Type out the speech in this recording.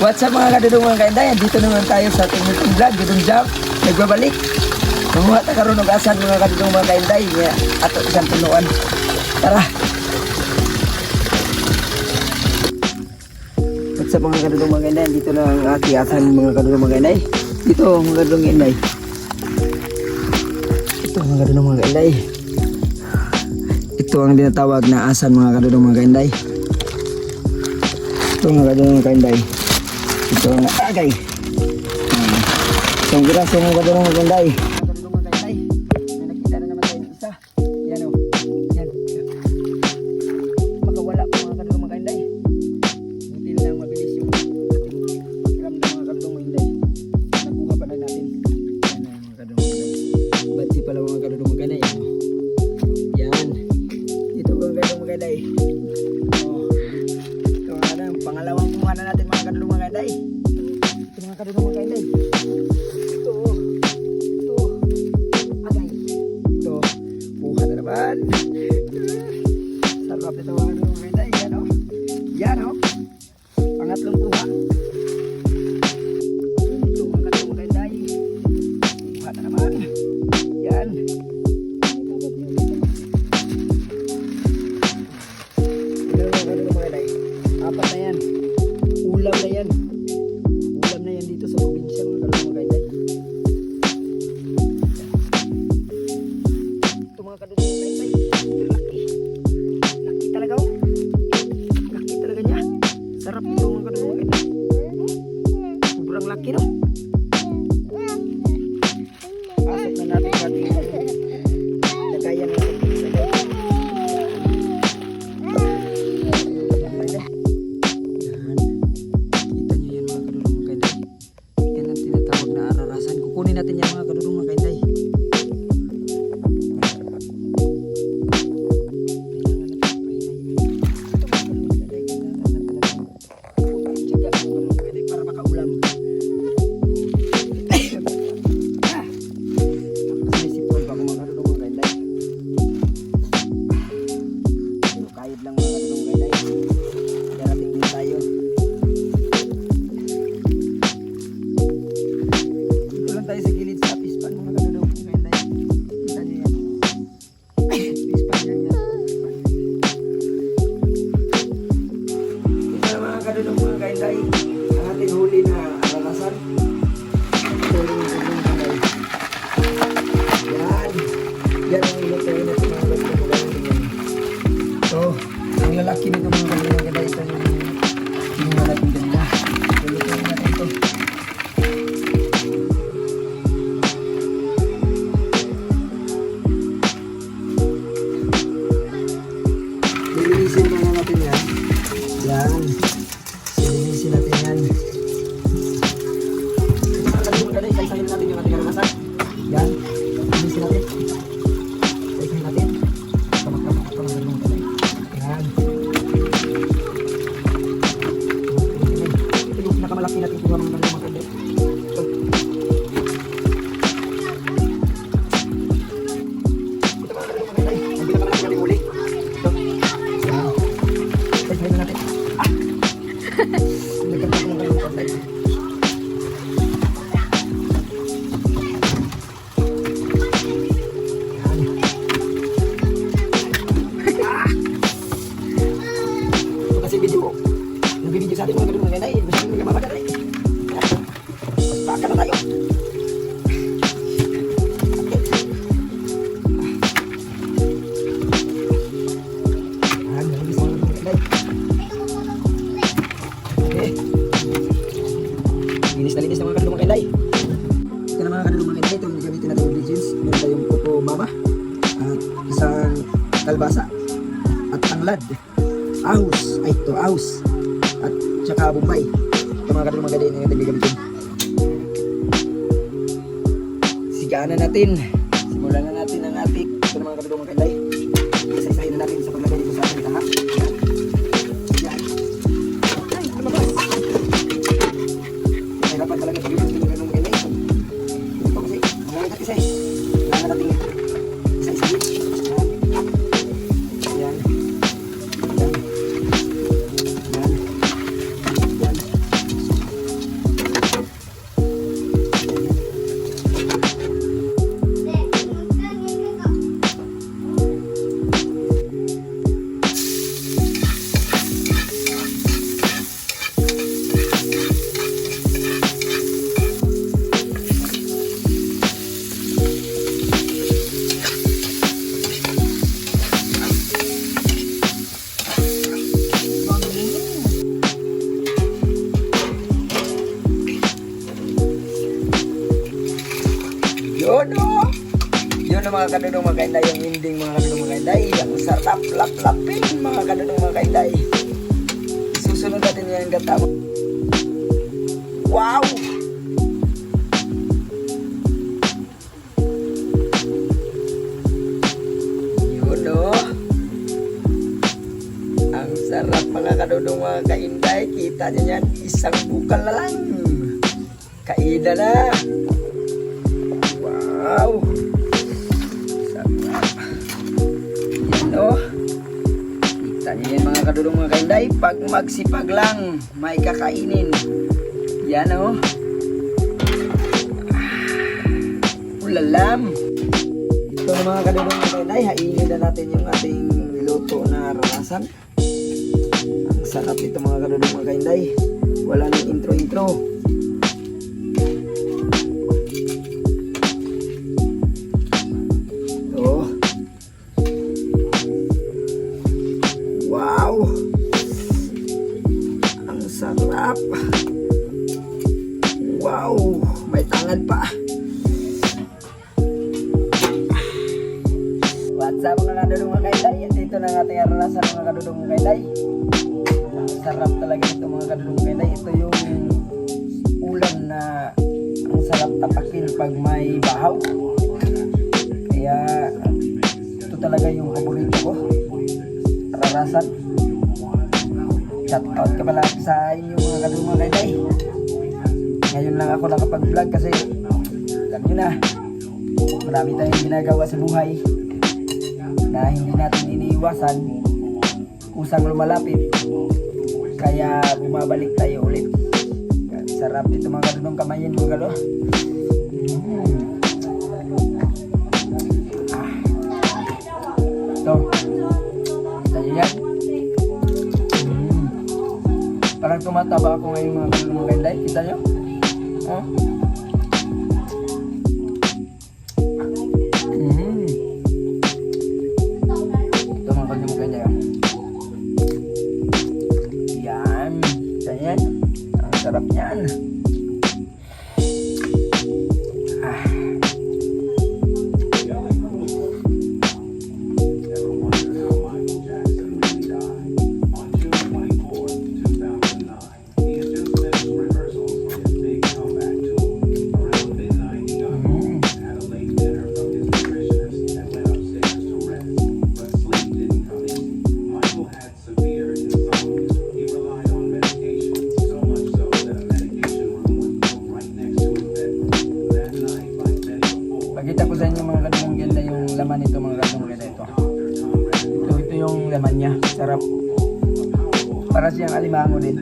What's up mga kadudong mga kainday? Dito naman tayo sa ating meeting vlog, Dudong Jump. Nagbabalik. Mamuha ta karon og asan mga kadudong mga kainday. Ato isang punuan. Tara. What's up mga kadudong mga kainday? Dito na ang ating asan mga kadudong mga kainday. Dito mga kadudong kainday. Ito mga kadudong mga kainday. Ito ang tinatawag na asan mga kadudong mga kainday. Ito mga kadudong mga kainday. Ito ang agay. Itong graso mga kadudong mga kainday. Kadudong mga kainday. May nakita na naman tayo ng isa. Yan o. Yan. Makawala po mga kadudong mga kainday. Buti lang mabilis yung ating pagramdam mga kadudong mga kainday. Nakuha pa na natin. Yan mga kadudong mga kainday. Bati pala mga kadudong mga kainday. Yan. Ito mga kadudong mga kainday. Pangalawang kumuha na natin mga kadudong mga kainday. Ito mga kadudong mga kainday. Ito. Agay. Ito. Kuha na naman. Sarap ito mga kadudong mga kainday. Yan o. Yan o. Pangatlong kuha. Ito mga kadudong mga kainday. Kuha na naman. Yan. Apat na yan. Ulam na yan. Ulam na yan dito sa probinsya mga kadudong mga kainday. Ito mga kadudong mga kainday. Laki. Laki talaga oh. Laki talaga niya. Sarap ito mga kadudong mga kainday. Sobrang laki no. Pasok na natin pati. Lagayan na natin. Kukunin natin yung mga kadudong mga kainday. Para makaulam. May sipon pa mga kadudong mga kainday. Kahit lang mga kadudong mga kainday. Darating din tayo. Tayo sa gilid sa pispan mga kadudong mga kainday. Kita nyo yan. Pispan yan yan. Ito na mga kadudong mga kainday. Ang ating huli na aralasan. Ito yung mga kadudong mga kainday. Yan. Yan ang ilutuin natin mga kadudong mga kainday. Ito. Ang lalaki nito mga kadudong mga kainday. Ito yung natin kanina. Ilutuin natin ito. Lilinisin muna natin yan. Yan. Lilinisin natin yan. Isa-isahin natin yung ating aramasan. Yan. Lilinisin natin. Isa-isahin natin. Kamak-kamak ito ng ganun natin. Yan. Ito yung pinakamalaki natin kuha mga ganun mga ganun. Ito. Ito mga ganun mga ganun. Ang pinakamalaki natin huli. Ito. Ay, na natin. Nagkakita ng ganun konti. Ito kasi video ko. Nagbibideo sa atin mga ganun mga ganay. Masyadong nagkamabagat eh. Baka na tayo. Linis na linis ng mga kadudong mga kainday. Ito na mga kadudong mga kainday. Ito yung gamitin natin yung ingredients. Meron tayong coco mama at isang kalbasa at tanglad, ahus, ay ito ahus at saka bombay. Ito mga kadudong mga kainday na natin gamitin. Sigaan na natin. Simulan na natin ang ating. Ito na mga kadudong mga kainday. Isa-isahin na natin sa paglagay dito sa ating taha. Yan. Ay, lumabas. Dapat talaga pag-ibig ng ganung ganay. Ito kasi, ngayon natin isa eh. Kailangan natin isa-isa. Yan. Yan. Yan. Yan. Yun o. Yun ang mga kadudong mga kainday, yung ending mga kadudong mga kainday. Ang sarap lap-lapin mga kadudong mga kainday. Susunod natin yan hanggang tao. Wow! Yun o. Ang sarap mga kadudong mga kainday. Kita nyo yan, isang bukal na lang. Kaida na. Wow! Sarap. Yan o. Kita nyo yan mga kadudong mga kainday. Pag magsipag lang, may kakainin. Yan o. Ulalam. Ito na mga kadudong mga kainday. Hainin na natin yung ating luto na rarasan. Ang sarap ito mga kadudong mga kainday. Wala nang intro-intro. Wow! Ang sarap! Wow! May tangad pa! What's up mga kadudong mga kainday? Dito na ang ating aranasan mga kadudong mga kainday. Ang sarap talaga ito mga kadudong mga kainday. Ito yung ulam na ang sarap tapakin pag may bahaw. Kaya ito talaga yung paborito ko. Rarasan. Shout out ka pala sa inyo mga kadudong mga kainday. Ngayon lang ako nakapag-vlog kasi alam nyo na, marami tayong ginagawa sa buhay na hindi natin iniiwasan, kusang lumalapit, kaya bumabalik tayo ulit. Sarap ito mga kadudong, kamayin mga kadudong. Ito, kita nyo yan. Parang tumataba ako ngayon mga kadudong mga kainday. Kita nyo? Oh. Ito mga kadudong mga kainday. Yan. Kita yan. Ang sarap yan. Pakita ko sa inyo mga kadudong ganda yung laman nito mga kadudong ganda ito. Ito yung laman niya. Sarap. Para siyang alimango din.